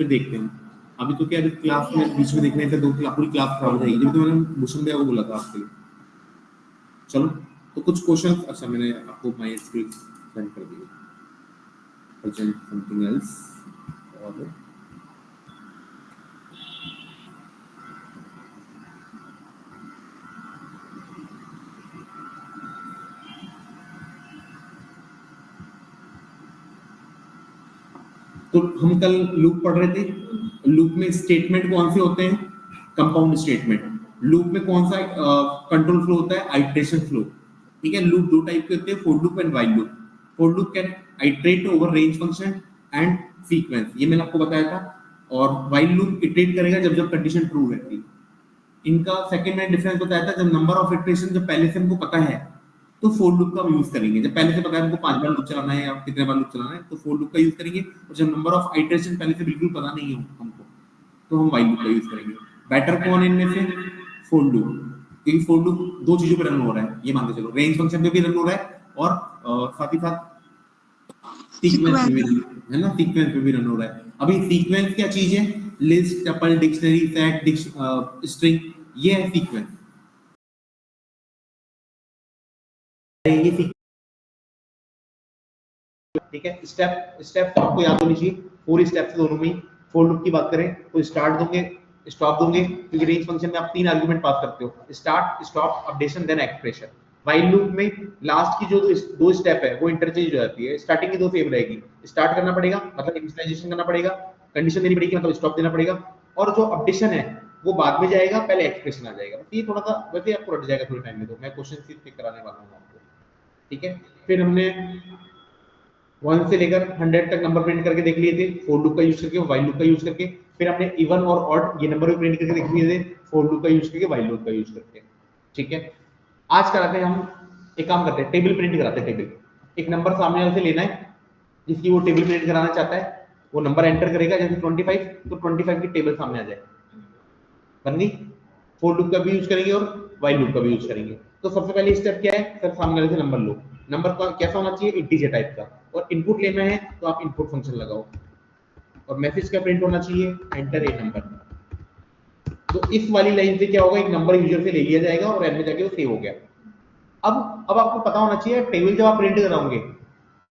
फिर देखते हैं। अभी तो क्या क्लास में बीच में देखने से पूरी क्लास खराब हो जाएगी, जब तो मैंने भूषण भैया को बोला था आपके लिए। चलो तो कुछ क्वेश्चन, अच्छा मैंने आपको माय स्क्रीन सेंड कर दिए, प्रेजेंट समथिंग एल्स। और तो हम कल लूप पढ़ रहे थे, लूप में स्टेटमेंट कौन से होते हैं, कंपाउंड स्टेटमेंट। लूप में कौन सा कंट्रोल फ्लो होता है, आइटरेशन फ्लो। ठीक है, लूप दो टाइप के होते हैं, for loop and while loop. For loop can iterate over range function and sequence, ये मैंने आपको बताया था। और व्हाइल लूप इटरेट करेगा जब जब कंडीशन ट्रू रहती है। इनका सेकंड में डिफरेंस बताया था, जब नंबर ऑफ इटरेशन जब पहले से हमको पता है तो फॉर लूप का यूज करेंगे। जब पहले से पता है हमको 5 बार लूप चलाना है या कितने बार लूप चलाना है तो फॉर लूप का यूज करेंगे। और जब नंबर ऑफ आइटरेशन पहले से बिल्कुल पता नहीं हो हमको तो हम व्हाइल लूप का यूज करेंगे। बेटर कौन है इनमें से, फॉर लूप, क्योंकि फॉर लूप दो चीजों पे रन हो रहा है, ये मान के चलो, रेंज फंक्शन पे भी रन हो रहा है और साथ ही साथ सीक्वेंस में भी, है ना, सीक्वेंस पे भी रन हो रहा है। अभी सीक्वेंस क्या चीज है, list, tuple, dictionary, set, string, ये है सीक्वेंस। ये ठीक है, स्टेप आपको याद होनी चाहिए, पूरी स्टेप्स दोनों में। फॉर लूप की बात करें तो स्टार्ट दोगे, स्टॉप दोगे, क्योंकि रेंज फंक्शन में आप 3 आर्गुमेंट पास करते हो, start, stop, updation, then expression. While loop में लास्ट की जो दो स्टेप है वो इंटरचेंज हो जाती है, स्टार्टिंग की दो सेम रहेगी। स्टार्ट करना पड़ेगा मतलब इनिशियलाइजेशन करना पड़ेगा, कंडीशन देनी पड़ेगी मतलब स्टॉप देना पड़ेगा, और जो अपडेशन है वो बाद में जाएगा, पहले एक्सप्रेशन आ जाएगा। ये थोड़ा सा वैसे आपको रट जाएगा थोड़े टाइम में, तो मैं क्वेश्चन सीट पिक कराने वाला हूं आपको। ठीक है, फिर हमने 1 से लेकर 100 तक नंबर प्रिंट करके देख लिए थे फॉर लूप का यूज करके, व्हाइल लूप का यूज करके। फिर हमने इवन और ऑड ये नंबर भी प्रिंट करके देख लिए थे फॉर लूप का यूज करके, व्हाइल लूप का यूज करके। ठीक है, आज कराते हैं हम, एक काम करते हैं, टेबल प्रिंट कराते हैं। टेबल, एक नंबर सामने वाले से लेना है जिसकी वो टेबल प्रिंट कराना चाहता है, वो नंबर एंटर करेगा, जैसे 25 तो 25 की टेबल सामने आ जाए, बन गई। फॉर लूप का भी यूज करेंगे और व्हाइल लूप का भी यूज करेंगे। तो सबसे पहले स्टेप क्या है सर, सामने वाले से नंबर लो। नंबर का कैसा होना चाहिए, इंटीजर टाइप का, और इनपुट लेना है तो आप इनपुट फंक्शन लगाओ, और मैसेज क्या प्रिंट होना चाहिए, एंटर ए नंबर। तो इस वाली लाइन से क्या होगा, एक नंबर यूजर से ले लिया जाएगा और एंड में जाके वो सेव हो गया। अब आपको पता होना चाहिए, टेबल जब आप प्रिंट कराओगे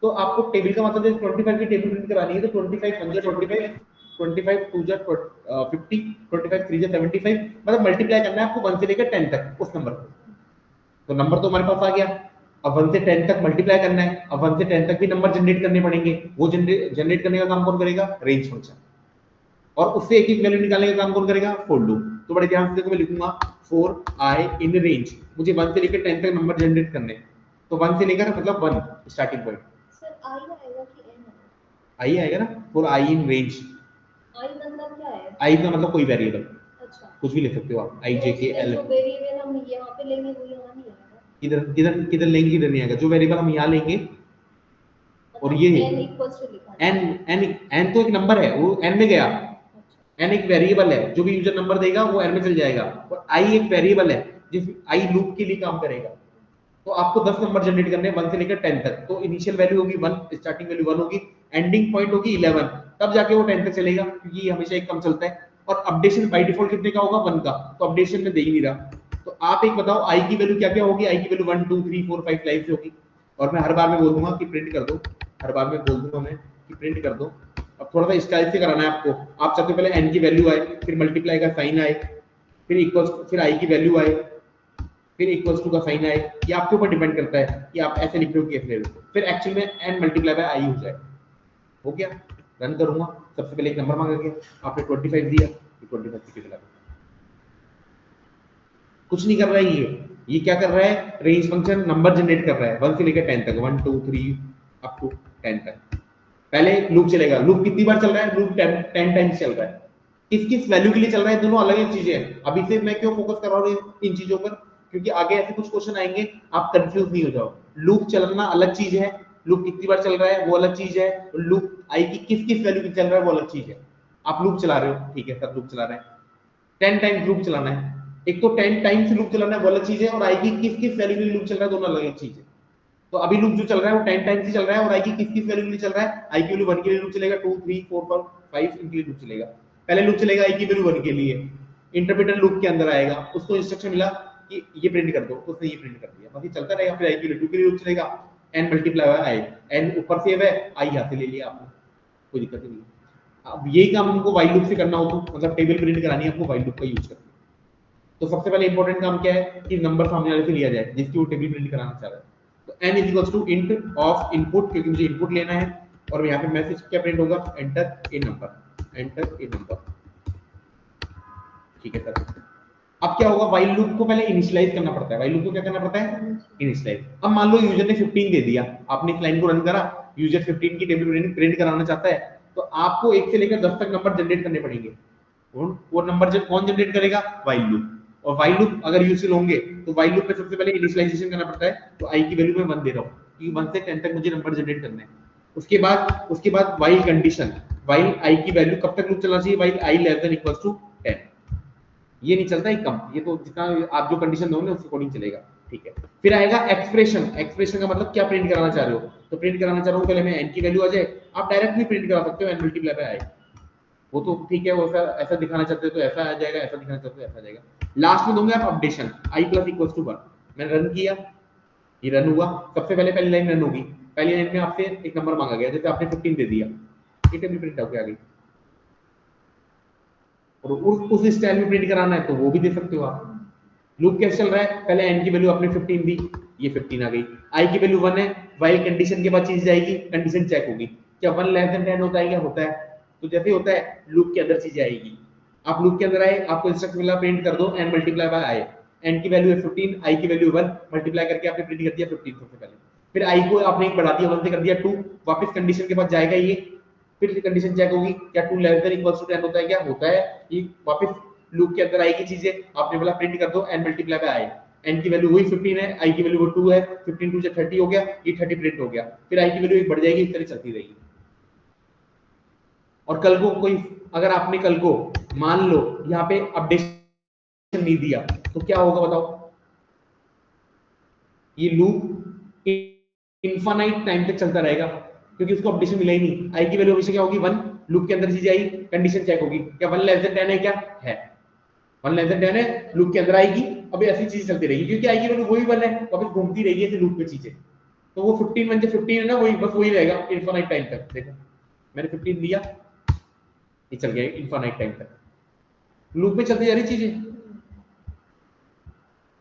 तो आपको टेबल का मतलब, 25 की टेबल प्रिंट करानी है तो 25 1 25 25 2 50 25 3 75, मतलब मल्टीप्लाई करना है आपको 1 से लेकर 10 तक उस नंबर को। तो नंबर तो हमारे पास आ गया, अब 1 से 10 तक मल्टीप्लाई करना है, अब 1 से 10 तक भी नंबर जनरेट करने पड़ेंगे। वो जनरेट करने का काम कौन करेगा, रेंज फंक्शन। और उससे एक एक वैल्यू निकालने का काम कौन करेगा, फॉर लूप। तो बड़े ध्यान से देखो, मैं लिखूंगा फॉर आई इन रेंज, मुझे 1 से लेकर 10 तक नंबर जनरेट करने हैं। तो 1 से लेकर मतलब 1 स्टार्टिंग पॉइंट, सर आई आएगा कि एन आई आएगा ना, फॉर आई इन रेंज। आई मतलब क्या है, आई का मतलब कोई वेरिएबल, अच्छा कुछ भी ले सकते हो आप, आई जे के एल। जो वेरिएबल हम यहाँ पे लेंगे वो यहाँ नहीं आएगा, इधर इधर किधर लेंगे, इधर नहीं आएगा। जो वेरिएबल हम यहाँ लेंगे, और ये n इक्वल्स टू लिखा है, एन एन तो एक नंबर है, वो एन में गया। एन एक वेरिएबल है, जो भी यूजर नंबर देगा वो एन में चल जाएगा। और आई एक वेरिएबल है जिस आई लूप के लिए काम करेगा। तो आपको 10 नंबर जनरेट करने हैं 1 से लेकर 10 तक। तो इनिशियल वैल्यू होगी 1, स्टार्टिंग वैल्यू 1 होगी, एंडिंग पॉइंट होगी 11, तब जाके वो 10 तक चलेगा, क्योंकि ये हमेशा एक कम चलता है। और अपडेशन बाय डिफॉल्ट कितने का होगा, 1 का, तो अपडेशन में दे ही नहीं रहा। तो आप एक बताओ आई की वैल्यू क्या क्या होगी, आई की वैल्यू 1 2 3 4 5 लाइन से होगी। और मैं हर बार में बोल दूंगा कि प्रिंट कर दो, हर बार में बोल दूंगा मैं कि प्रिंट कर दो। अब थोड़ा सा स्टाइल से कराना है आपको। आप सबसे पहले एन की वैल्यू आए, फिर मल्टीप्लाई का साइन आए, फिर इक्वल्स, फिर आई की वैल्यू आए, फिर इक्वल्स टू का साइन आए। ये आपके ऊपर डिपेंड करता है कि आप ऐसे लिख रहे हो कि ऐसे लिख रहे हो। फिर एक्चुअल में एन मल्टीप्लाई बाय आई हो जाए। हो गया, रन करूंगा। सबसे पहले एक नंबर मांगा गया, आपने 25 दिया, 25 टिकट लगा। कुछ नहीं कर रहा है ये क्या कर रहा है, रेंज फंक्शन नंबर जनरेट कर रहा है 1 से लेकर 10 तक, 1 2 3 अप टू 10 तक। पहले लूप चलेगा, लूप कितनी बार चल रहा है, लूप 10 टाइम्स चल रहा है। किस किस वैल्यू के लिए चल रहा है, दोनों अलग अलग चीजें हैं। अभी से मैं क्यों फोकस कर रहा हूँ इन चीजों पर, क्योंकि आगे ऐसे कुछ क्वेश्चन आएंगे, आप कंफ्यूज नहीं हो जाओ। लूप चलना अलग चीज है, लूप कितनी बार चल रहा है वो अलग चीज है, लूप आई की किस किस वैल्यू की चल रहा है वो अलग चीज है। आप लूप चला रहे हो, ठीक है सर लूप चला रहे हैं, 10 टाइम्स लूप चलाना है, एक तो 10 टाइम्स लूप चलाना है वो अलग चीज है, और आई की किस किस वैल्यू के लिए लूप चल रहा है दोनों अलग चीज है। तो अभी लूप जो चल रहा है वो 10 टाइम्स ही चल रहा है और आई की किस किस वैल्यू के लिए चल रहा है, आई की वैल्यू 1 के लिए लूप चलेगा, 2 3 4 5 इनके लिए लूप चलेगा। पहले लूप चलेगा आई की वैल्यू 1 के लिए, इंटरप्रेटर लूप के अंदर आएगा, उसको इंस्ट्रक्शन मिला कि ये प्रिंट कर दो, तो उसने ये प्रिंट कर दिया, बाकी चलता रहेगा। फिर आई की वैल्यू 2 के लिए लूप चलेगा, n multiply by I, n ऊपर सेव है, आई यहां से ले लिया आपने, कोई दिक्कत नहीं है। अब यही काम हमको व्हाइल लूप से करना हो तो मतलब टेबल प्रिंट करानी है आपको व्हाइल लूप का यूज करके। तो सबसे पहले इंपॉर्टेंट काम क्या है कि नंबर सामने वाले से लिया जाए जिसकी वो टेबल प्रिंट कराना चाह रहा है। तो n is equals to int of input, क्योंकि मुझे इनपुट लेना है, और यहाँ पे मैसेज क्या प्रिंट होगा, enter a number, enter a number. ठीक है सर। अब क्या होगा, व्हाइल लूप को पहले इनिशियलाइज करना पड़ता है, व्हाइल लूप को क्या करना पड़ता है, इनिशियलाइज। अब मान लो यूजर ने 15 दे दिया, आपने इस लाइन को रन करा, यूजर 15 की टेबल प्रिंट कराना चाहता है, तो आपको 1 से लेकर 10 तक नंबर जनरेट करने पड़ेंगे। वो नंबर जब कौन जनरेट करेगा, व्हाइल लूप। और व्हाइल लूप अगर यूजफुल होंगे तो व्हाइल लूप में सबसे पहले इनिशियलाइजेशन करना पड़ता है। तो आई की वैल्यू में 1 दे रहा हूं कि 1 से 10 तक मुझे नंबर जनरेट करने हैं। उसके बाद व्हाइल कंडीशन, व्हाइल आई की वैल्यू कब तक लूप चलना चाहिए, while i less than equals to 10। ये नहीं चलता है कम, ये तो जितना आप जो कंडीशन दोगे उसके अकॉर्डिंग चलेगा। ठीक है। फिर आएगा एक्सप्रेशन, एक्सप्रेशन का मतलब क्या प्रिंट कराना चाह रहे हो, तो प्रिंट कराना चाह रहा हूं पहले मैं n की वैल्यू आ जाए, आप डायरेक्ट भी प्रिंट करा सकते हो n मल्टीप्लाई बाय i, वो तो ठीक है, वो ऐसा दिखाना चाहते हो तो ऐसा आ जाएगा, ऐसा दिखाना चाहते हो ऐसा आ जाएगा। लास्ट में दूंगा आप updation i plus equals to 1, मैंने रन किया, ये रन हुआ, सबसे पहले पहली लाइन रन होगी, पहली लाइन में आपसे एक नंबर मांगा गया, जैसे आपने 15 दे दिया, ये टेबल प्रिंट होके आ गई, और उस स्टाइल में प्रिंट कराना है तो वो भी दे सकते हो आप। लूप कैसे चल रहा है, पहले n की वैल्यू आपने 15 दी, ये 15 आ गई, i की वैल्यू 1 है, व्हाइल कंडीशन के बाद चीज जाएगी, कंडीशन चेक होगी, क्या 1 लेस देन 10 होता है, क्या होता है, तो जैसे होता है लूप के अंदर चीजें आएगी। आप लूप के अंदर आए, आपको इंस्ट्रक्शन मिला प्रिंट कर दो n multiply by i, n की वैल्यू है 15, i की वैल्यू 1, मल्टीप्लाई करके आपने प्रिंट कर दिया 15 सबसे पहले, फिर i को आपने एक बढ़ा दिया 1 से कर दिया 2, वापस कंडीशन के बाद जाएगा ये, फिर कंडीशन चेक होगी, क्या 2 लेस देन इक्वल्स टू 10 होता है, क्या होता है, ये वापस लूप के अंदर आएगी चीजें, आपने बोला प्रिंट कर दो n multiply by i, n की वैल्यू वही 15 है, i की वैल्यू 2 है, 15 2 से 30 हो गया, ये 30 प्रिंट हो गया, फिर i की वैल्यू एक बढ़ जाएगी, इस तरह चलती रहेगी। और कल को कोई अगर आपने कल को मान लो यहाँ पे अपडेशन नहीं दिया तो क्या होगा बताओ, ये लूप इनफाइनाइट टाइम तक चलता रहेगा, क्योंकि उसको अपडेशन मिला ही नहीं। आई की वैल्यू हमेशा क्या होगी 1, लूप के अंदर चीज आई, कंडीशन चेक होगी, क्या 1 लेस देन 10 है, क्या है 1 लेस देन 10 है, लूप के अंदर आएगी, अब ऐसी चीज चलती रहेगी, क्योंकि आई की वैल्यू वही 1 है, वापस घूमती रहेगी ऐसे लूप में चीजें, तो वो 15 1 से 15 है ना, वही बस वही रहेगा इनफाइनाइट टाइम तक। देखो मैंने 15 दिया, ये चल गया इनफाइनाइट टाइम तक, लूप में चलती जा रही चीजें,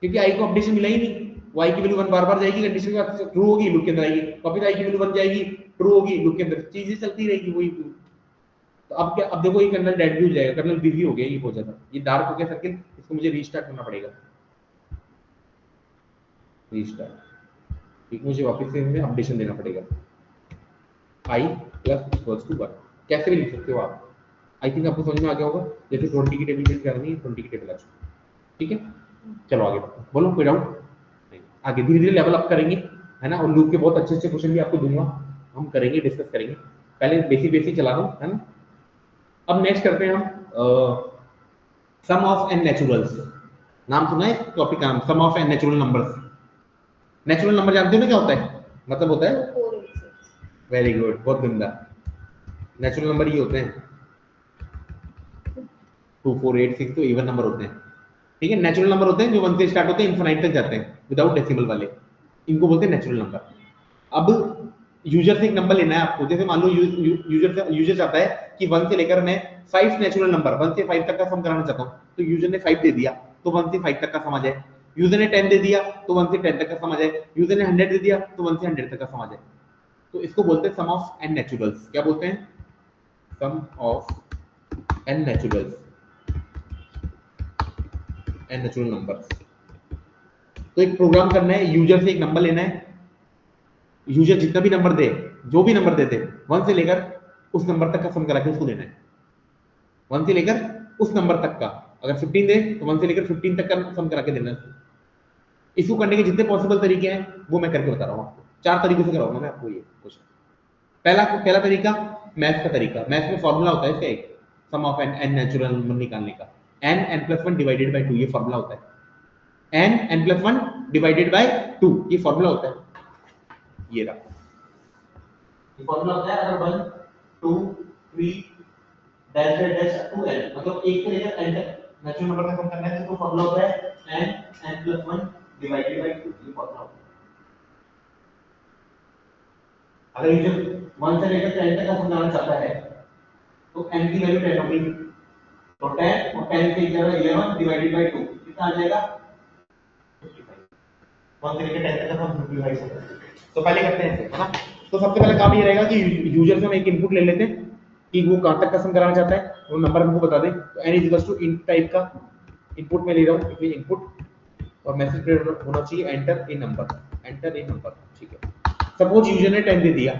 क्योंकि आई को अपडेशन मिला ही नहीं। y की वैल्यू 1 बार बार जाएगी, कंडीशन के बाद ट्रू होगी, लूप के अंदर आएगी, वापस i की वैल्यू 1 जाएगी, ट्रू होगी, लूप के अंदर चीजें चलती रहेगी वही। तो अब क्या, अब देखो ये कर्नल डेड भी हो जाएगा, कर्नल बिजी हो गया, ये बहुत ज्यादा, ये डार्क हो गया सर्किल, इसको मुझे रीस्टार्ट करना पड़ेगा, रीस्टार्ट, ठीक, मुझे वापस से इसमें अपडेशन देना पड़ेगा, i प्लस इक्वल्स टू 1, कैसे भी लिख सकते हो आप, आई थिंक आपको समझ में आ गया होगा। जैसे 20 की टेबल प्रिंट करनी है, 20 की टेबल आ चुकी है, ठीक है। चलो आगे बढ़ो, बोलो कोई डाउट, आगे धीरे धीरे लेवल अप करेंगे, है ना, और लूप के बहुत अच्छे अच्छे क्वेश्चन भी आपको दूंगा, हम करेंगे, डिस्कस करेंगे, पहले बेसिक बेसिक चला दो, है ना। अब नेक्स्ट करते हैं हम सम ऑफ एन नेचुरल्स, नाम सुना है टॉपिक का नाम, sum of n natural numbers. Natural number जानते हो ना क्या होता है, मतलब होता है, 4 और 6। वेरी गुड, बहुत गंदा, नेचुरल नंबर ये होते हैं 2 4 8 6 तो इवन नंबर होते हैं, ठीक है। नेचुरल नंबर होते हैं जो 1 से स्टार्ट होते हैं, इनफिनाइट तक जाते हैं विदाउट डेसिमल वाले, इनको बोलते हैं नेचुरल नंबर। अब यूजर से एक नंबर लेना है आपको, जैसे मान लो यूजर चाहता है कि 1 से लेकर मैं 5 नेचुरल नंबर 1 से 5 तक का सम कराना चाहता हूं, तो यूजर ने 5 दे दिया तो 1 से 5 तक का सम आ जाए, यूजर ने 10 दे दिया तो 1 से 10 तक का सम आ जाए, यूजर ने 100 दे दिया तो 1 से 100 तक का सम आ जाए। तो इसको बोलते हैं सम ऑफ एन नेचुरल्स। क्या बोलते हैं, sum of n naturals, n natural numbers. तो एक प्रोग्राम करना है, यूजर से एक नंबर लेना है, यूजर जितना भी नंबर दे, जो भी नंबर देते 1 से लेकर उस नंबर तक का सम करा के उसको देना है, 1 से लेकर उस नंबर तक का, अगर 15 दे तो 1 से लेकर 15 तक का सम करा के देना है। इसको करने के जितने पॉसिबल तरीके हैं वो मैं करके बता रहा हूँ आपको, 4 तरीकों से कराऊंगा मैं आपको ये क्वेश्चन। पहला तरीका मैथ का तरीका, मैथ में फॉर्मूला होता है इसका एक, सम ऑफ एन नेचुरल नंबर निकालने का, n+1 डिवाइडेड बाय 2 ये फॉर्मूला होता है, n+1 डिवाइडेड बाय 2 ये फॉर्मूला होता है। ये रहा, ये फॉर्मूला होता है अगर 1 2 3 dash dash up to n, मतलब 1 से लेकर n तक नेचुरल नंबर का सम करना है तो फॉर्मूला होता है n प्लस 1 डिवाइडेड बाय 2, ये फॉर्मूला होता है। अगर यूजर 1 से लेकर 10 तक का सम करना चाहता है तो n की वैल्यू 10 होगी, तो 10 और 10 से 11 डिवाइडेड बाय 2 कितना आ जाएगा 55। 1 से लेकर 10 तक का सम 55 होगा। तो पहले करते हैं ऐसे, है ना। तो सबसे पहले काम ये रहेगा कि यूजर से हम एक इनपुट ले लेते हैं कि वो कहां तक का सम कराना चाहता है, वो नंबर हमको बता दे। तो n equals to int type का इनपुट में ले रहा हूं, इसमें इनपुट और मैसेज प्रिंट होना चाहिए enter in number, enter in number, ठीक है। सपोज यूजर ने 10 दे दिया,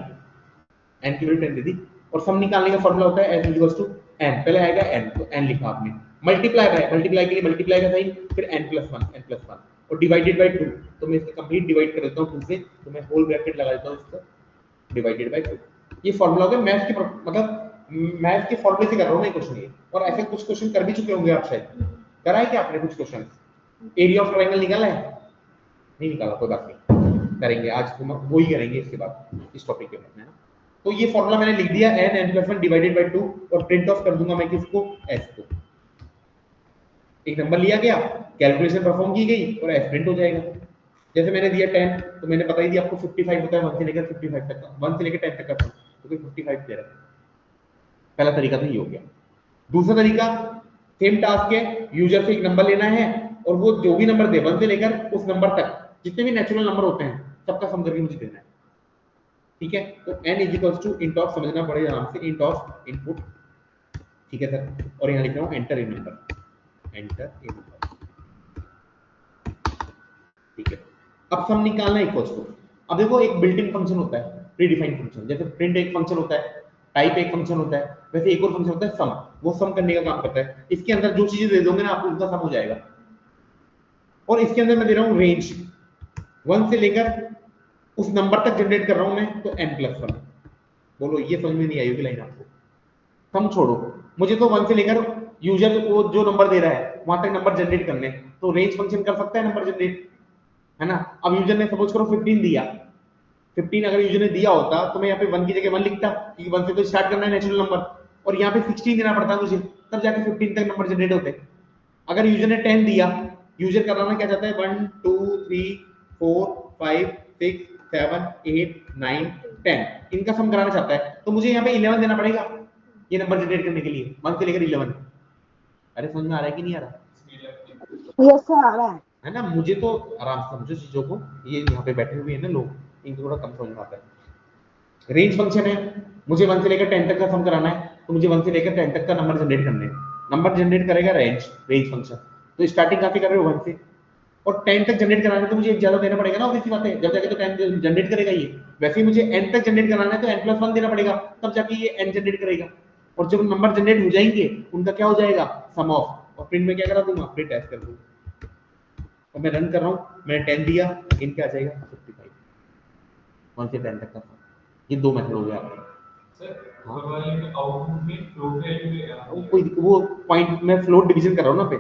n की वैल्यू 10 दे दी, और सम निकालने का फॉर्मूला होता है s इक्वल्स टू n, पहले आएगा n, तो n लिखा आपने, मल्टीप्लाई है, मल्टीप्लाई के लिए मल्टीप्लाई का साइन, फिर n प्लस 1 और डिवाइडेड बाय 2, तो मैं इसको कंप्लीट डिवाइड कर देता हूं 2 से, तो मैं होल ब्रैकेट लगा देता हूं इसका डिवाइडेड बाय 2। ये फॉर्मूला हो गया मैथ्स के, मतलब मैथ्स के फॉर्मूले से कर रहा हूं मैं क्वेश्चन ये, और ऐसे कुछ क्वेश्चन कर भी चुके होंगे आप शायद, करा है क्या आपने कुछ क्वेश्चन? एरिया ऑफ ट्रायंगल निकाला है? नहीं निकाला, कोई बात नहीं, करेंगे आज, हम वो ही करेंगे इसके बाद इस टॉपिक के बाद, है ना। तो ये फॉर्मूला मैंने लिख दिया n प्लस 1 डिवाइडेड बाय 2, और प्रिंट ऑफ कर दूंगा मैं किसको, s को। एक नंबर लिया गया, कैलकुलेशन परफॉर्म की गई और s प्रिंट हो जाएगा। जैसे मैंने दिया 10, तो मैंने बता ही दिया आपको 55 होता है 1 से लेकर 55 तक का, 1 से लेकर 10 तक का सम, तो कोई 55 दे रहा है। पहला तरीका तो ये हो गया। दूसरा तरीका, सेम टास्क है, यूजर से एक नंबर लेना है और वो जो भी नंबर दे 1 से लेकर उस नंबर तक जितने भी नेचुरल नंबर होते हैं सबका सम करके मुझे देना है, ठीक है। तो n equals to int of, समझना पड़ेगा आराम से, int ऑफ इनपुट, ठीक है सर, और यहां लिख रहा हूं enter in number, enter in number, ठीक है। अब सम निकालना इक्वल्स टू, अब देखो एक बिल्ट इन फंक्शन होता है, प्री डिफाइंड फंक्शन, जैसे प्रिंट एक फंक्शन होता है, टाइप एक फंक्शन होता है, वैसे एक और फंक्शन होता है सम, वो सम करने का काम करता है। इसके अंदर जो चीजें दे दोगे ना आपको उनका सम हो जाएगा, और इसके अंदर मैं दे रहा हूं रेंज 1 से लेकर उस नंबर तक जनरेट कर रहा हूं मैं, तो n प्लस 1। बोलो ये समझ में नहीं आई होगी लाइन आपको? सम छोड़ो, मुझे तो 1 से लेकर यूजर को जो नंबर दे रहा है वहां तक नंबर जनरेट करने, तो रेंज फंक्शन कर सकता है नंबर जनरेट, है ना। अब यूजर ने सपोज करो 15 दिया, 15 अगर यूजर ने दिया होता तो मैं यहाँ पे 1 की जगह 1 लिखता, क्योंकि 1 से तो स्टार्ट करना है नेचुरल नंबर, और यहाँ पे 16 देना पड़ता है मुझे, तब जाके 15 तक नंबर जनरेट होते। अगर यूजर ने 10 दिया, यूजर कराना क्या चाहता है 1 2 3 4 5 6 7 8 9 10, इनका सम कराना चाहता है, तो मुझे यहाँ पे 11 देना पड़ेगा ये नंबर जनरेट करने के लिए, 1 से लेकर 11। अरे समझ में आ रहा है कि नहीं आ रहा? यस सर आ रहा है ना। मुझे तो आराम से समझो चीजों को, ये यहाँ पे बैठे हुए हैं ना लोग, इनको थोड़ा कम समझ में आता है। रेंज फंक्शन है, मुझे 1 से लेकर 10 तक का सम कराना है, तो मुझे 1 से लेकर 10 तक का नंबर जनरेट करने हैं, नंबर जनरेट करेगा रेंज फंक्शन, तो स्टार्टिंग काफी कर रहे हो 1 से, और 10 तक जनरेट कराना है तो मुझे एक ज्यादा देना पड़ेगा ना, ऑब्वियसली बात है, जब जाके तो 10 जनरेट करेगा ये। वैसे ही मुझे n तक जनरेट कराना है तो n प्लस 1 देना पड़ेगा, तब जाके ये n जनरेट करेगा, और जब नंबर जनरेट हो जाएंगे उनका क्या हो जाएगा सम ऑफ, और प्रिंट में क्या करा दूंगा, प्रिंट एस कर दूंगा। और मैं रन कर रहा हूँ, मैंने 10 दिया, इन क्या आ जाएगा 55, 1 से 10 तक का। ये दो मेथड हो गया आपके सर। वाले में आउटपुट में फ्लोट वैल्यू कोई वो पॉइंट में फ्लोट डिवीजन कर रहा हूँ ना पे,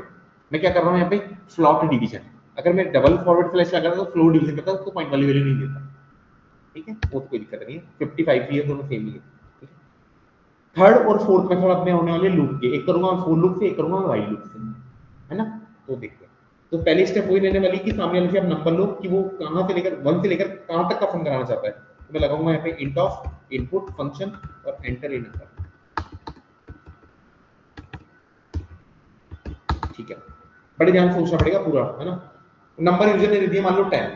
मैं क्या कर रहा हूँ यहाँ पे फ्लोट डिवीजन। अगर मैं डबल फॉरवर्ड स्लैश लगाता तो फ्लोट डिवीजन करता तो पॉइंट वाली वैल्यू नहीं देता, ठीक है, वो तो कोई दिक्कत नहीं है, 55 भी है, दोनों सेम ही है, ठीक है। थर्ड और फोर्थ मेथड अपने होने वाले लूप के, एक करूंगा फॉर लूप से, एक करूंगा व्हाइल लूप से, है ना। तो देखते हैं, तो पहली स्टेप वही रहने वाली कि सामने वाले से आप नंबर लो कि वो कहां से लेकर 1 से लेकर कहां तक का सम कराना चाहता है, तो मैं लगाऊंगा यहाँ पे int ऑफ इनपुट फंक्शन और एंटर इन नंबर, ठीक है। बड़े ध्यान से सोचना पड़ेगा पूरा, है ना। नंबर यूजर ने दे दिया मान लो 10,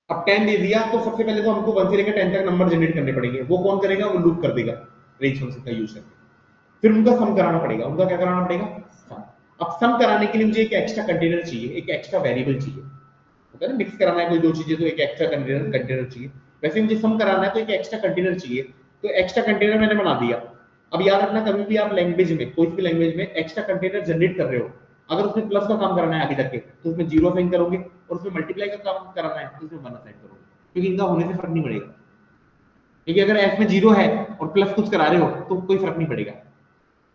अब 10 दे दिया तो सबसे पहले तो हमको 1 से लेकर 10 तक नंबर जनरेट करने पड़ेंगे, वो कौन करेगा, वो लूप कर देगा रेंज फंक्शन का यूज करके, फिर उनका सम कराना पड़ेगा, उनका क्या कराना पड़ेगा सम। अब सम कराने के लिए मुझे एक एक्स्ट्रा कंटेनर चाहिए, एक एक्स्ट्रा वेरिएबल चाहिए, होता है ना, मिक्स कराना है कोई दो चीजें तो एक एक्स्ट्रा कंटेनर चाहिए, वैसे मुझे सम कराना है तो एक एक्स्ट्रा कंटेनर चाहिए, तो एक्स्ट्रा कंटेनर मैंने बना दिया। अब याद रखना कभी भी आप लैंग्वेज में, कोई भी लैंग्वेज में एक्स्ट्रा कंटेनर जनरेट कर रहे हो, अगर उसमें प्लस का काम कराना है आगे जाके तो उसमें 0 असाइन करोगे, और उसमें मल्टीप्लाई का काम कराना है तो उसमें 1 असाइन करोगे, क्योंकि इनका होने से फर्क नहीं पड़ेगा, क्योंकि अगर f में 0 है और प्लस कुछ करा रहे हो तो कोई फर्क नहीं पड़ेगा,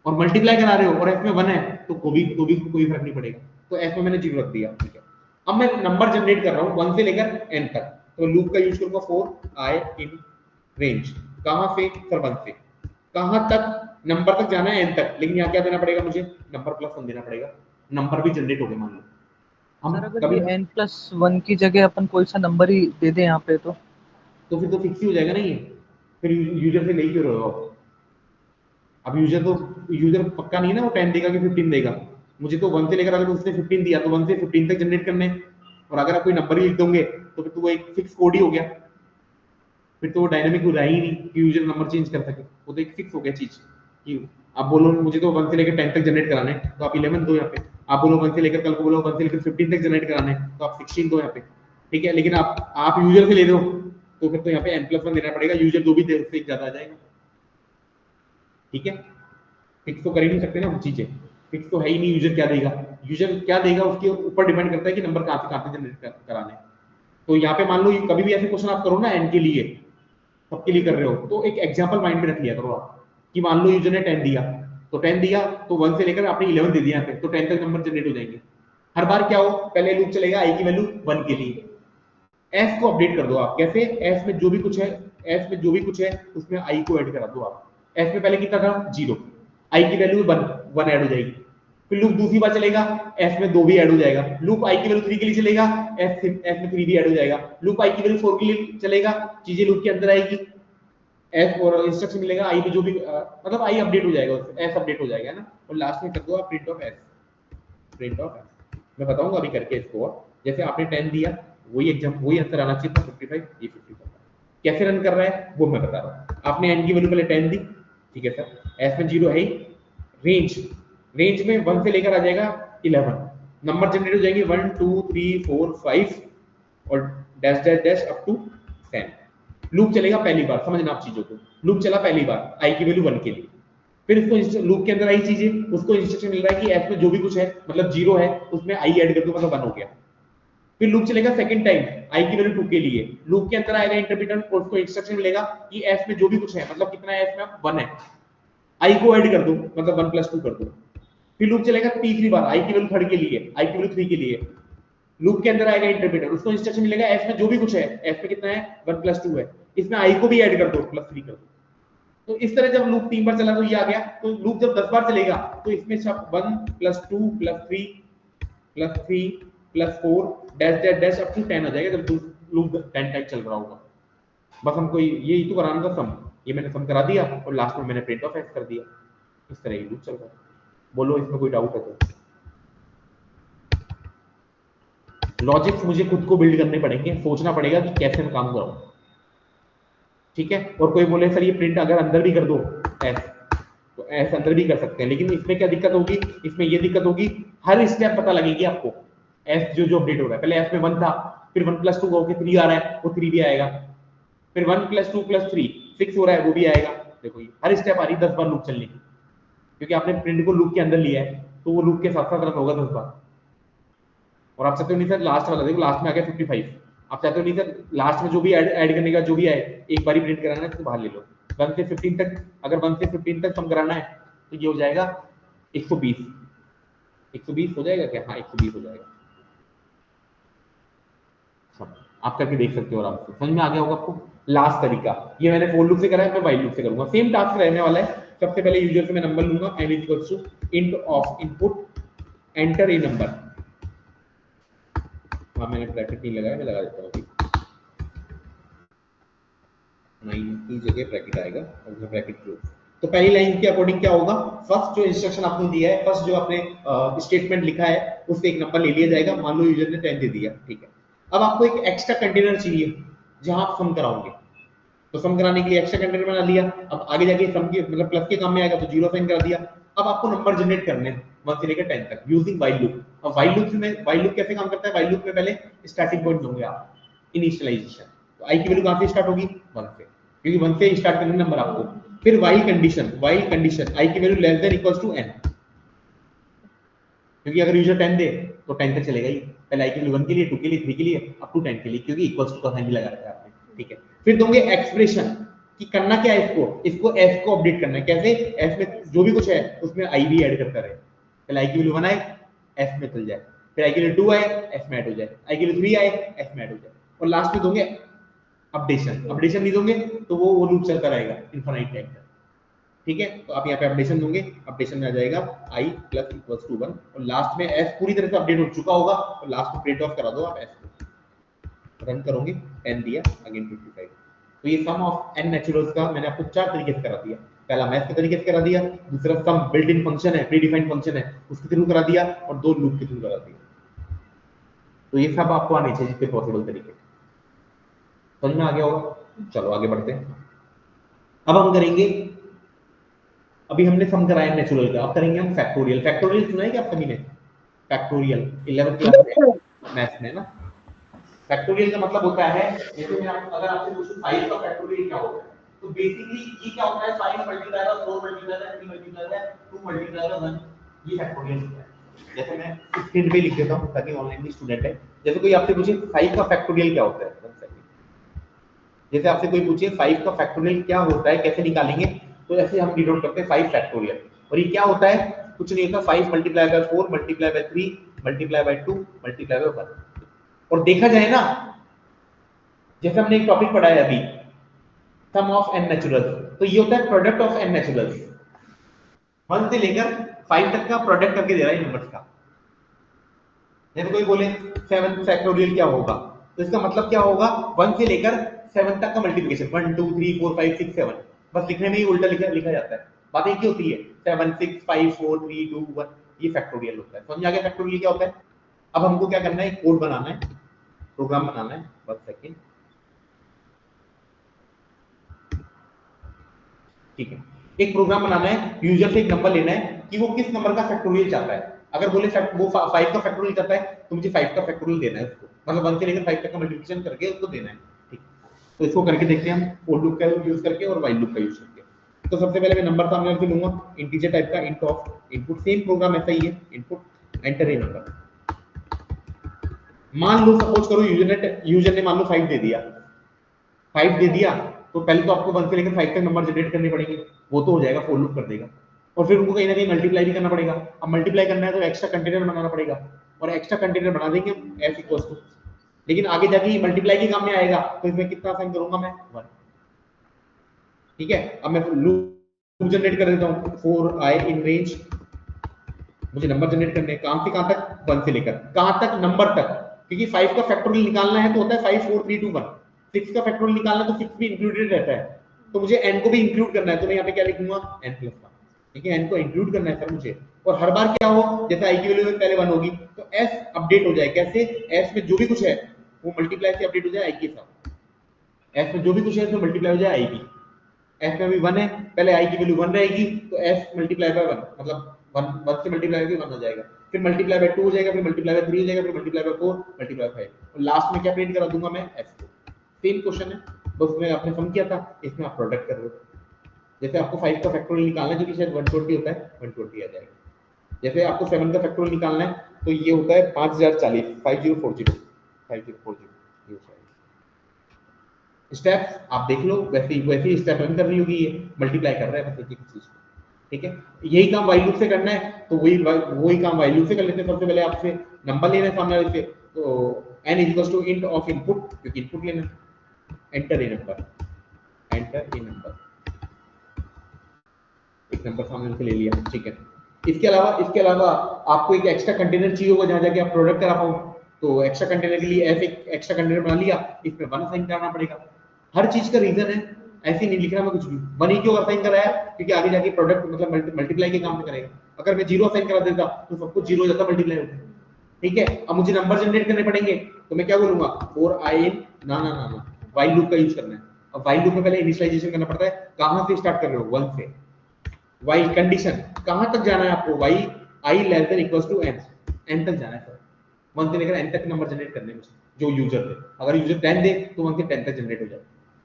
और मल्टीप्लाई करा रहे हो और f में 1 है तो कोई कोई फर्क नहीं पड़ेगा, तो f में मैंने 0 रख दिया, ठीक है। अब मैं नंबर जनरेट कर रहा हूँ 1 से लेकर n तक, तो लूप का यूज करूंगा फॉर आई इन रेंज। कहां से? सर 1 से। कहां तक? नंबर तक जाना है n तक, लेकिन यहाँ क्या देना पड़ेगा मुझे? नंबर प्लस 1 देना पड़ेगा। नंबर भी जनरेट हो गए मान लो। हम सर अगर कभी ये n+1 की जगह अपन कोई सा नंबर ही दे दें यहाँ पे तो तो फिर तो फिक्स ही हो जाएगा ना ये, फिर यूजर से ले क्यों रहे हो आप? अब यूजर पक्का नहीं है ना वो 10 देगा कि 15 देगा। मुझे तो 1 से लेकर अगर उसने 15 दिया तो 1 से 15 तक जनरेट करने हैं। और अगर आप कोई नंबर ही लिख दोगे तो फिर तो वो एक फिक्स कोड ही हो गया, फिर तो वो डायनामिक रहा ही नहीं कि यूजर नंबर चेंज कर सके। वो तो एक फिक्स हो गया चीज कि आप बोलो मुझे तो 1 से लेकर 10 तक जनरेट कराने हैं तो आप 11 दो यहाँ पे। आप बोलो 1 से लेकर कल को बोलो 1 से लेकर 15 तक जनरेट कराने हैं तो आप 16 दो यहाँ पे, ठीक है। लेकिन आप यूजर से ले दो तो फिर तो यहाँ पे n+1 देना पड़ेगा, यूजर जो भी दे उससे एक ज्यादा आ जाएगा, ठीक है। फिक्स तो कर ही नहीं सकते ना वो चीजें, फिक्स तो है ही नहीं। यूजर क्या देगा उसके ऊपर डिपेंड करता है कि नंबर कहाँ से जनरेट कराने हैं। तो यहाँ पे मान लो कभी भी ऐसे क्वेश्चन आप करो ना n के लिए, सबके लिए कर रहे हो तो एक एग्जांपल माइंड में रख लिया करो आप कि मान लो यूजर ने 10 दिया तो 10 दिया तो 1 से लेकर आपने 11 दे दिया यहाँ पे, तो 10 तक नंबर जनरेट हो जाएंगे। हर बार क्या हो, पहले लूप चलेगा i की वैल्यू 1 के लिए, s को अपडेट कर दो आप। कैसे? s में जो भी कुछ है उसमें i को ऐड करा दो आप। s में पहले कितना था? 0, i की वैल्यू 1 ऐड हो जाएगी। फिर लूप दूसरी बार चलेगा, s में 2 भी ऐड हो जाएगा। लूप i की वैल्यू 3 के लिए चलेगा, s में 3 भी ऐड हो जाएगा। लूप i की वैल्यू 4 के लिए चलेगा, चीजें लूप के अंदर आएगी, s और इंस्ट्रक्शन मिलेगा i में जो भी मतलब i अपडेट हो जाएगा, s अपडेट हो जाएगा ना। और लास्ट में कर दो आप प्रिंट ऑफ s। मैं बताऊंगा अभी करके इसको। जैसे आपने 10 दिया, वही आंसर आना चाहिए था 55, ये 55 कैसे रन कर रहा है वो मैं बता रहा हूँ। आपने n की वैल्यू पहले 10 दी, ठीक है सर। s में 0 है ही, रेंज में 1 से लेकर आ जाएगा 11, नंबर जनरेट हो जाएंगे 1 2 3 4 5 और dash dash dash up to 10। Loop चलेगा पहली बार, समझना आप चीजों को। लूप चला पहली बार i की वैल्यू 1 के लिए, फिर इसको लूप के अंदर आई चीजें, उसको इंस्ट्रक्शन मिल रहा है कि s में जो भी कुछ है मतलब 0 है उसमें i ऐड कर दो, मतलब 1 हो गया। फिर लूप चलेगा सेकंड टाइम i की वैल्यू 2 के लिए, लूप के अंदर आएगा इंटरप्रेटर और उसको इंस्ट्रक्शन मिलेगा कि s में जो भी कुछ है मतलब कितना है, s में 1 है, i को ऐड कर दो मतलब 1 + 2 कर दो। फिर लूप चलेगा तीसरी बार i की वैल्यू 3 के लिए, i की वैल्यू 3 के लिए, लूप के अंदर आएगा इंटरप्रेटर, उसको इंस्ट्रक्शन मिलेगा s में जो भी कुछ है, s में कितना है 1 + 2 है, इसमें i को भी ऐड कर दो +3 कर दो। तो इस तरह जब लूप 3 बार चला तो ये आ गया। तो लूप जब 10 बार चलेगा तो इसमें सब 1 + 2 + 3 + 3 + 4 dash dash dash up to 10 आ जाएगा जब लूप 10 टाइम चल रहा होगा। बस हमको ये तो कराना था सम, ये मैंने सम करा दिया और लास्ट में मैंने प्रिंट ऑफ s कर दिया। इस तरह ये लूप चल रहा है। बोलो इसमें कोई डाउट है तो। लॉजिक्स मुझे खुद को बिल्ड करने पड़ेंगे, सोचना पड़ेगा कि कैसे मैं काम कराऊं, ठीक है। और कोई बोले सर ये प्रिंट अगर अंदर भी कर दो s तो s अंदर भी कर सकते हैं, लेकिन इसमें क्या दिक्कत होगी, इसमें ये दिक्कत होगी हर स्टेप पता लगेगी आपको। s जो अपडेट हो रहा है, पहले s में 1 था, फिर 1 + 2 होके 3 आ रहा है, वो 3 भी आएगा, फिर 1 + 2 + 3 6 हो रहा है, वो भी आएगा। देखो ये हर स्टेप आ रही 10 बार लूप चलने की, क्योंकि आपने प्रिंट को लूप के अंदर लिया है तो वो लूप के साथ साथ रन होगा 10 बार। और आप चाहते हो नहीं सर लास्ट वाला देखो, लास्ट में आ गया 55, आप चाहते हो नहीं सर लास्ट में जो भी ऐड करने का जो भी आए एक बार ही प्रिंट कराना है तो बाहर ले लो। 1 से 15 तक, अगर 1 से 15 तक सम कराना है तो ये हो जाएगा 120 हो जाएगा क्या? हाँ 120 हो जाएगा। सब आप करके देख सकते हो आराम से, समझ में आ गया होगा आपको। लास्ट तरीका ये मैंने फॉर लूप से करा है, मैं व्हाइल लूप से करूंगा, सेम टास्क रहने वाला है। सबसे पहले यूजर से मैं नंबर लूंगा n = int of input enter a number। हाँ मैंने ब्रैकेट नहीं लगाया, मैं लगा देता हूँ अभी, 9 की जगह ब्रैकेट आएगा और उसमें ब्रैकेट क्लोज। तो पहली लाइन के अकॉर्डिंग क्या होगा, फर्स्ट जो इंस्ट्रक्शन आपने दिया है, फर्स्ट जो आपने स्टेटमेंट लिखा है उससे एक नंबर ले लिया जाएगा। मान लो यूजर ने 10 दे दिया, ठीक है। अब आपको एक एक्स्ट्रा कंटेनर चाहिए जहां आप सम कराओगे, तो सम कराने के लिए एक्स्ट्रा कंटेनर बना लिया। अब आगे जाके सम के मतलब प्लस के काम में आएगा तो 0 साइन कर दिया। अब आपको नंबर जनरेट करने हैं 1 से लेकर 10 तक यूजिंग व्हाइल लूप। अब व्हाइल लूप कैसे काम करता है, व्हाइल लूप में पहले स्टार्टिंग पॉइंट दोगे आप, इनिशियलाइजेशन। तो i की वैल्यू कहां से स्टार्ट होगी, 1 से, क्योंकि 1 से स्टार्ट करने नंबर आपको। फिर व्हाइल कंडीशन i की value less than equals to n, क्योंकि अगर यूजर 10 दे तो 10 तक चलेगा ही, पहले i की वैल्यू 1 के लिए, 2 के लिए, 3 के लिए, अप टू 10 के लिए, क्योंकि इक्वल्स टू का साइन भी लगा रखा है आपने, ठीक है। फिर दोगे एक्सप्रेशन कि करना क्या है, इसको s को अपडेट करना है। कैसे? s में जो भी कुछ है उसमें i भी ऐड करता रहे, पहले i की वैल्यू 1 आए s में चल जाए, फिर i की वैल्यू 2 आए s में ऐड हो जाए, i की वैल्यू 3 आए s में ऐड हो जाए, और लास्ट में दोगे अपडेशन अपडेशन नहीं दोगे तो वो लूप चलता रहेगा इनफाइनाइट टाइम तक। ठीक है, तो आप यहाँ पे अपडेशन दोगे, अपडेशन में आ जाएगा i प्लस इक्वल्स टू 1 और लास्ट में s पूरी तरह से अपडेट हो चुका होगा और लास्ट में प्रिंट ऑफ करा दो आप s को रन करोगे 10 दिया अगेन 55। तो ये सम ऑफ n नेचुरल्स का मैंने आपको 4 तरीके से करा दिया। पहला मैथ के तरीके से करा दिया, दूसरा सम बिल्ट इन फंक्शन है, प्री डिफाइंड फंक्शन है उसके थ्रू करा दिया और 2 लूप के थ्रू करा दिया। तो ये सब आपको आने चाहिए जितने पॉसिबल तरीके। समझ में आ गया होगा? चलो आगे बढ़ते हैं। अब हम करेंगे, अभी हमने सम कराया नेचुरल का, अब करेंगे हम फैक्टोरियल। फैक्टोरियल सुना है क्या आप सभी ने? फैक्टोरियल 11th क्लास में मैथ्स में ना। फैक्टोरियल का मतलब होता है, जैसे मैं अगर आपसे पूछूं 5 का फैक्टोरियल क्या होता है, तो बेसिकली ये क्या होता है 5 multiply by 4 multiply by 3 multiply by 2 multiply by 1, ये फैक्टोरियल होता है। जैसे मैं स्क्रीन पे लिख देता हूं ताकि ऑनलाइन भी स्टूडेंट है, जैसे कोई आपसे पूछे 5 का फैक्टोरियल क्या होता है, जैसे आपसे कोई पूछे 5 का फैक्टोरियल क्या होता है कैसे निकालेंगे, तो ऐसे हम डिनोट करते हैं 5 फैक्टोरियल। और ये क्या होता है? कुछ नहीं होता, 5 multiply by 4 multiply by 3 multiply by 2 multiply by 1। और देखा जाए ना, जैसे हमने एक टॉपिक पढ़ा है अभी सम ऑफ n नेचुरल्स, तो ये होता है प्रोडक्ट ऑफ n नेचुरल्स। 1 से लेकर 5 तक का प्रोडक्ट करके दे रहा है नंबर्स का। जैसे कोई बोले 7 फैक्टोरियल क्या होगा, तो इसका मतलब क्या होगा 1 से लेकर 7 तक का मल्टीप्लिकेशन 1 2 3 4 5 6 7, बस लिखने में ही उल्टा लिखा जाता है। बात एक ही होती है 7 6 5 4 3 2 1, ये फैक्टोरियल होता है। समझ आ गया फैक्टोरियल क्या होता है? अब हमको क्या करना है, कोड बनाना है, प्रोग्राम बनाना है। बस सेकंड, ठीक है, एक प्रोग्राम बनाना है, यूजर से एक नंबर लेना है कि वो किस नंबर का फैक्टोरियल चाहता है। अगर बोले वो 5 का फैक्टोरियल चाहता है तो मुझे 5 का फैक्टोरियल देना है उसको, मतलब 1 से लेकर 5 तक का मल्टीप्लिकेशन करके उसको देना है। ठीक, तो इसको करके देखते हैं हम फॉर लूप का यूज करके और व्हाइल लूप का यूज करके। तो सबसे पहले मैं नंबर सामने रख लूंगा, इंटीजर टाइप का int of input, same programme ऐसा ही है, इनपुट एंटर ए नंबर। मान लो सपोज करो यूजर ने मान लो 5 दे दिया, 5 दे दिया, तो पहले तो आपको 1 से लेकर 5 तक नंबर जनरेट करने पड़ेंगे, वो तो हो जाएगा, फॉर लूप कर देगा। और फिर उनको कहीं ना कहीं मल्टीप्लाई भी करना पड़ेगा। अब मल्टीप्लाई करना है तो एक्स्ट्रा कंटेनर बनाना पड़ेगा, और एक्स्ट्रा कंटेनर बना देंगे s इक्वल्स टू, लेकिन आगे जाके ये मल्टीप्लाई के काम में आएगा, तो इसमें कितना असाइन करूंगा मैं 1। ठीक है, अब मैं लूप जनरेट कर देता हूं फॉर i इन रेंज, मुझे नंबर जनरेट करने कहां से कहां तक, 1 से लेकर कहां तक, नंबर तक, क्योंकि 5 का फैक्टोरियल निकालना है तो होता है 5 4 3 2 1। 6 का फैक्टोरियल निकालना तो 6 भी इंक्लूडेड रहता है, तो मुझे n को भी इंक्लूड करना है, तो मैं यहाँ पे क्या लिखूंगा n प्लस 1। ठीक है, n को इंक्लूड करना है सर मुझे, और हर बार क्या हो, जैसे i की वैल्यू पहले 1 होगी तो s अपडेट हो जाए, कैसे, s में जो भी कुछ है वो मल्टीप्लाई से अपडेट हो जाए i के साथ, s में जो भी कुछ है उसमें मल्टीप्लाई हो जाए i की। s में भी 1 है, पहले i की वैल्यू 1 रहेगी तो s मल्टीप्लाई बाय 1, मतलब 1 से मल्टीप्लाई करके 1 हो जाएगा, फिर मल्टीप्लाई बाय 2 हो जाएगा, फिर मल्टीप्लाई बाय 3 हो जाएगा, फिर मल्टीप्लाई बाय 4, मल्टीप्लाई बाय 5, और लास्ट में क्या प्रिंट करा दूंगा मैं s को। सेम क्वेश्चन है, बस मैं आपने सम किया था, इसमें आप प्रोडक्ट कर रहे हो। जैसे आपको 5 का फैक्टोरियल निकालना है जो कि शायद 120 होता है, 120 आ जाएगा। जैसे आपको 7 का फैक्टोरियल निकालना है तो ये होता है 5040 5040 5040, ये होता है। स्टेप्स आप देख लो, वैसे ही स्टेप रन कर रही होगी, ये मल्टीप्लाई कर रहा है बस एक चीज को। ठीक है, यही काम व्हाइल लूप से करना है, तो वही काम व्हाइल लूप से कर लेते हैं। सबसे पहले आपसे नंबर लेना है सामने वाले से, तो n equals to int of input, क्योंकि इनपुट लेना, enter a number, enter a number, एक नंबर सामने से ले लिया। ठीक है, इसके अलावा आपको एक एक्स्ट्रा कंटेनर चाहिए होगा जहां जाके आप प्रोडक्ट करा पाओ, तो एक्स्ट्रा कंटेनर के लिए एक एक्स्ट्रा कंटेनर बना लिया, इसमें 1 असाइन करना पड़ेगा। हर चीज का रीजन है, ऐसे नहीं लिखना मैं कुछ भी। 1 ही क्यों असाइन कराया, क्योंकि आगे जाके प्रोडक्ट मतलब मल्टीप्लाई के काम में करेगा। अगर मैं 0 असाइन करा देता तो सब कुछ 0 हो जाता, मल्टीप्लाई होता। ठीक है, अब मुझे नंबर जनरेट करने पड़ेंगे, तो मैं क्या बोलूंगा फॉर i इन ना व्हाइल लूप का यूज करना है। अब व्हाइल लूप में पहले इनिशियलाइजेशन करना पड़ता है, कहां से स्टार्ट कर रहे हो, 1 से। व्हाइल कंडीशन कहां तक जाना है आपको, while i less than equals to n, n तक जाना है सर। 1 से लेकर n तक नंबर जनरेट करने हैं जो यूजर दे। अगर यूजर 10 दे तो 1 से 10 तक जनरेट हो जाए।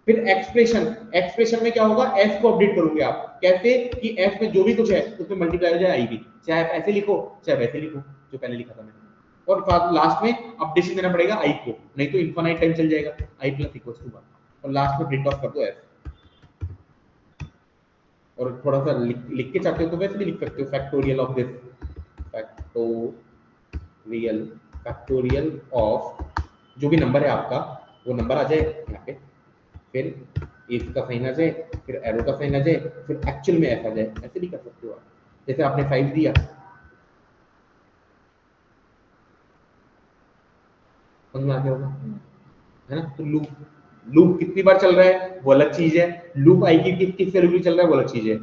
फिर एक्सप्रेशन में क्या होगा, s को अपडेट करोगे आप, कैसे कि s में जो भी कुछ है उसमें मल्टीप्लाई हो जाए i भी, चाहे आप ऐसे लिखो चाहे वैसे लिखो जो पहले लिखा था मैंने। और लास्ट में अपडेशन देना पड़ेगा i को, नहीं तो इनफाइनाइट टाइम चल जाएगा, i प्लस इक्वल्स टू 1, और लास्ट में प्रिंट ऑफ कर दो s। और थोड़ा सा लिख के चाहते हो तो वैसे भी लिख सकते हो, factorial of this, factorial of जो भी नंबर है आपका, वो नंबर आ जाए यहाँ पे, फिर इफ का साइन आ जाए, फिर एरो का साइन आ जाए, फिर एक्चुअल में एफ आ जाए, ऐसे भी कर सकते हो आप। जैसे आपने 5 दिया, समझ में आ गया होगा, है ना। तो लूप लूप कितनी बार चल रहा है वो अलग चीज है, लूप आई की किस वैल्यू पे चल रहा है वो अलग चीज है,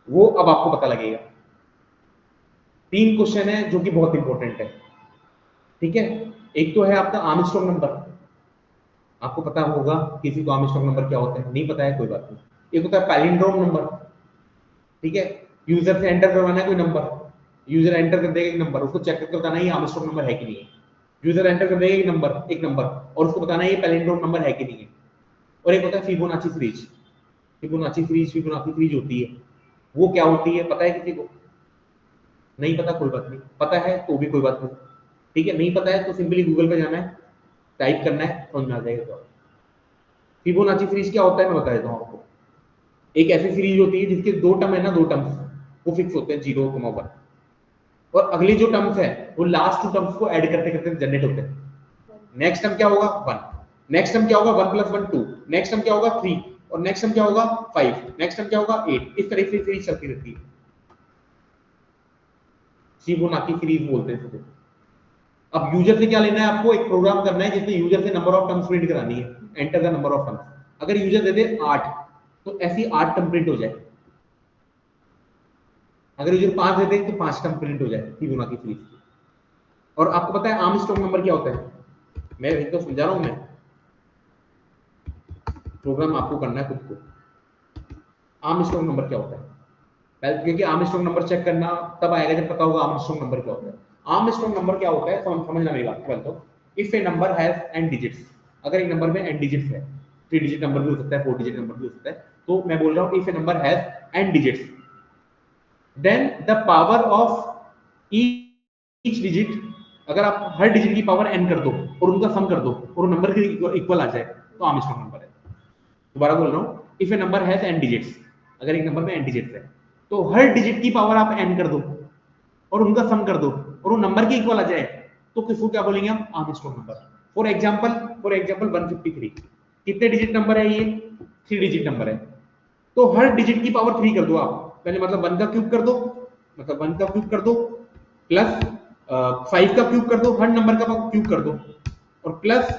वो अब आपको पता लगेगा। 3 क्वेश्चन है जो कि बहुत इंपॉर्टेंट है, ठीक है। एक तो है आपका आर्मस्ट्रांग नंबर, आपको पता होगा किसी को आर्मस्ट्रांग नंबर क्या होता है, नहीं पता है कोई बात नहीं। एक होता है पैलिंड्रोम नंबर, ठीक है, यूजर से एंटर करवाना है कोई नंबर, यूजर एंटर कर देगा एक नंबर, उसको चेक करके बताना है ये आर्मस्ट्रांग नंबर है कि नहीं है। यूजर एंटर कर देगा एक नंबर और उसको बताना है ये पैलिंड्रोम नंबर है कि नहीं है। और एक होता है फिबोनाची सीरीज, फिबोनाची सीरीज होती है, वो क्या होती है पता है किसी को? नहीं पता कोई बात नहीं, पता है तो भी कोई बात नहीं, ठीक है। नहीं पता है तो सिंपली गूगल पे जाना है, टाइप करना है, समझ में आ जाएगा। तो फिबोनाची सीरीज क्या होता है मैं बता देता हूँ आपको। एक ऐसी सीरीज होती है जिसके 2 टर्म है ना, 2 टर्म्स वो फिक्स होते हैं 0, 1, और अगली जो टर्म्स है वो लास्ट 2 टर्म्स को ऐड करते करते जनरेट होते हैं। नेक्स्ट टर्म क्या होगा 1, नेक्स्ट टर्म क्या होगा 1 + 1 2, नेक्स्ट टर्म क्या होगा 3, और नेक्स्ट टर्म क्या होगा 5, नेक्स्ट टर्म क्या होगा 8। इस तरह से सीरीज चलती रहती है, फिबोनाची सीरीज बोलते हैं इसको। अब यूजर से क्या लेना है आपको? एक प्रोग्राम करना है जिसमें यूजर से नंबर ऑफ टर्म्स प्रिंट करानी है, enter the number of terms. अगर यूजर दे दे 8 तो ऐसी 8 टर्म प्रिंट हो जाए, अगर यूजर 5 दे दे तो 5 टर्म प्रिंट हो जाए फिबोनाची सीरीज की। और आपको पता है आर्मस्ट्रांग नंबर क्या होता है? मैं एक तो समझा रहा हूं, मैं प्रोग्राम आपको करना है खुद को। आर्मस्ट्रांग नंबर क्या होता है पहले, क्योंकि आर्मस्ट्रांग नंबर चेक करना तब आएगा जब पता होगा आर्मस्ट्रांग नंबर क्या होता है। आर्मस्ट्रांग नंबर क्या होता है समझना मेरी बात पहले तो। If a number has n digits, अगर एक नंबर में n डिजिट्स है, 3 डिजिट नंबर भी हो सकता है, 4 डिजिट नंबर भी हो सकता है, तो मैं बोल रहा हूं if a number has n digits then the power of each digit, अगर आप हर डिजिट की पावर n कर दो और उनका सम कर दो और नंबर के इक्वल आ जाए तो आर्मस्ट्रांग नंबर है। दोबारा बोल रहा हूं, if a number has n digits, अगर एक नंबर में n डिजिट्स है तो हर डिजिट की पावर आप n कर दो और उनका सम कर दो और वो नंबर के इक्वल आ जाए तो किसको क्या बोलेंगे हम? Armstrong number. फॉर एग्जांपल 153 कितने डिजिट नंबर है? ये 3 डिजिट नंबर है, तो हर डिजिट की पावर 3 कर दो आप पहले, मतलब 1 का क्यूब कर दो, मतलब 1 का क्यूब कर दो प्लस 5 का क्यूब कर दो, हर नंबर का क्यूब कर दो, और प्लस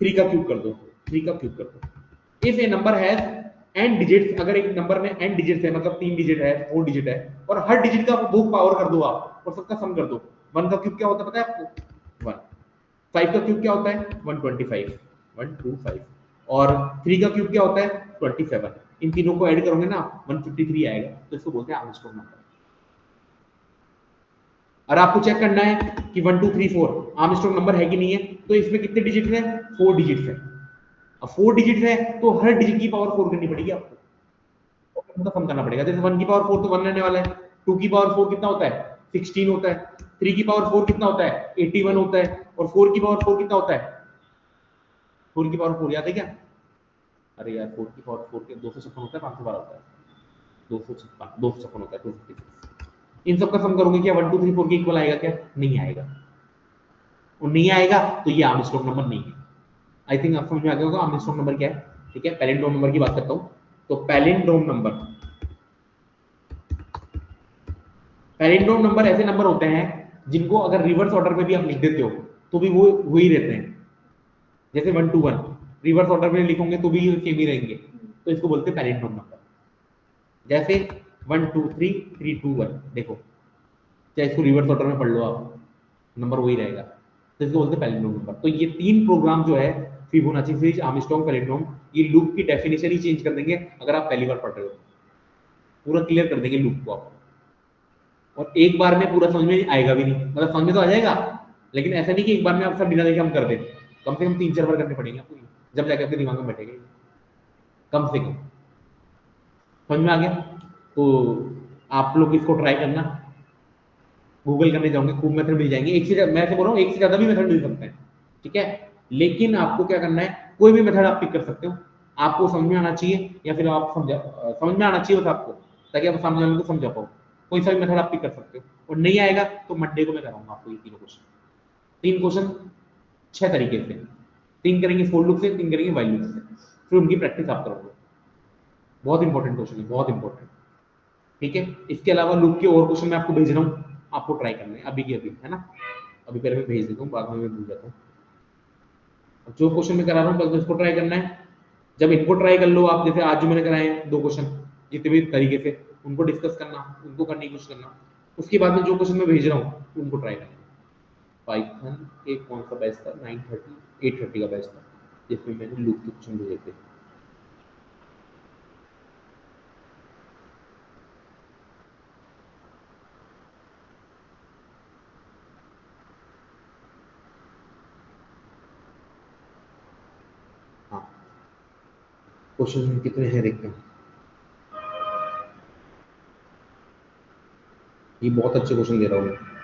3 का क्यूब कर दो, 3 का क्यूब कर दो। If a number has n digits, अगर एक नंबर में n डिजिट्स है मतलब 3 डिजिट है, 4 डिजिट है, और हर डिजिट का वो पावर कर दो आप और सबका सम कर दो। 1 का क्यूब क्या होता है पता है आपको? 1। 5 का क्यूब क्या होता है? 125, 125, और 3 का क्यूब क्या होता है? 27। इन तीनों को ऐड करोगे ना 153 आएगा, तो इसको बोलते हैं आर्मस्ट्रांग नंबर। और आपको चेक करना है कि 1 2 3 4 आर्मस्ट्रांग नंबर है कि नहीं है, तो इसमें कितने डिजिट है? 4 डिजिट है। अब 4 डिजिट है तो हर डिजिट की पावर 4 करनी पड़ेगी आपको, उनका कम करना पड़ेगा। जैसे 1 की पावर 4 तो 1 रहने वाला है, 2 की पावर 4 कितना होता है? 16 होता है, 3 की पावर 4 कितना होता है? 81 होता है, और 4 की पावर 4 कितना होता है? 4 की पावर 4 याद है क्या? अरे यार 4 की पावर 4 के 256 होता है, 512 होता है, 256 होता है, 256। इन सब का सम करोगे क्या 1 2 3 4 के इक्वल आएगा क्या? नहीं आएगा, और नहीं आएगा तो ये आर्मस्ट्रांग नंबर नहीं है। आई थिंक आप समझ में आ गया होगा आर्मस्ट्रांग नंबर क्या है, ठीक है। पैलिंड्रोम नंबर की बात करता हूं, तो पैलिंड्रोम नंबर ऐसे नंबर होते हैं जिनको अगर रिवर्स ऑर्डर में भी आप लिख देते हो तो भी वो वही रहते हैं। जैसे 1 to 1 रिवर्स ऑर्डर में लिखोगे तो भी सेम ही रहेंगे, तो इसको बोलते हैं पैलिंड्रोम नंबर। जैसे 1 2 3 3 2 1, देखो चाहे इसको रिवर्स ऑर्डर में पढ़ लो आप, नंबर वही रहेगा, तो इसको बोलते हैं पैलिंड्रोम नंबर। तो ये 3 प्रोग्राम जो है फिबोनाची सीरीज, आर्मस्ट्रांग, पैलिंड्रोम, ये लूप की डेफिनेशन ही चेंज कर देंगे अगर आप पहली बार पढ़ रहे हो, पूरा क्लियर कर देंगे लूप को आप। और एक बार में पूरा समझ में आएगा भी नहीं, मतलब समझ में तो आ जाएगा लेकिन ऐसा नहीं कि एक बार में आप सब बिना देखे हम कर दें, कम से कम 3 4 बार करने पड़ेंगे आपको, जब जाके आपके दिमाग में बैठेगा कम से कम। समझ में आ गया? तो आप लोग इसको ट्राई करना, गूगल करने जाओगे खूब मेथड मिल जाएंगे, एक से मैं से बोल रहा हूँ एक से ज्यादा भी मेथड मिल सकते हैं, ठीक है। लेकिन आपको क्या करना है, कोई भी मेथड आप पिक कर सकते हो, आपको समझ में आना चाहिए, या फिर आप समझ में आना चाहिए बस आपको, ताकि आप सामने वाले को समझा पाओ। कोई सा भी मेथड आप पिक कर सकते हो, और नहीं आएगा तो मंडे को मैं कराऊंगा आपको ये 3 क्वेश्चन 6 तरीके से। 3 करेंगे फोर लूप से, 3 करेंगे व्हाइल लूप से। फिर उनकी प्रैक्टिस आप करोगे। बहुत इंपॉर्टेंट क्वेश्चन है, बहुत इंपॉर्टेंट। ठीक है, इसके अलावा लूप के और क्वेश्चन मैं आपको भेज रहा हूँ, आपको ट्राई करना है अभी की अभी, है ना। अभी पहले मैं भेज देता हूँ, बाद में मैं भूल जाता हूँ। जो क्वेश्चन मैं करा रहा हूँ पहले तो इसको ट्राई करना है। जब इनको ट्राई कर लो आप, जैसे आज जो मैंने कराए हैं 2 क्वेश्चन, जितने भी तरीके से उनको डिस्कस करना, उनको करने की कोशिश करना। उसके बाद में जो क्वेश्चन मैं भेज रहा हूँ उनको ट्राई करना। पाइथन के कौन सा बैच था, 9:30 8:30 का बैच था, जिसमें मैंने लूप के क्वेश्चन भेजे थे। हाँ, क्वेश्चन कितने हैं देखते हैं। ये बहुत अच्छे क्वेश्चन दे रहा हूँ मैं।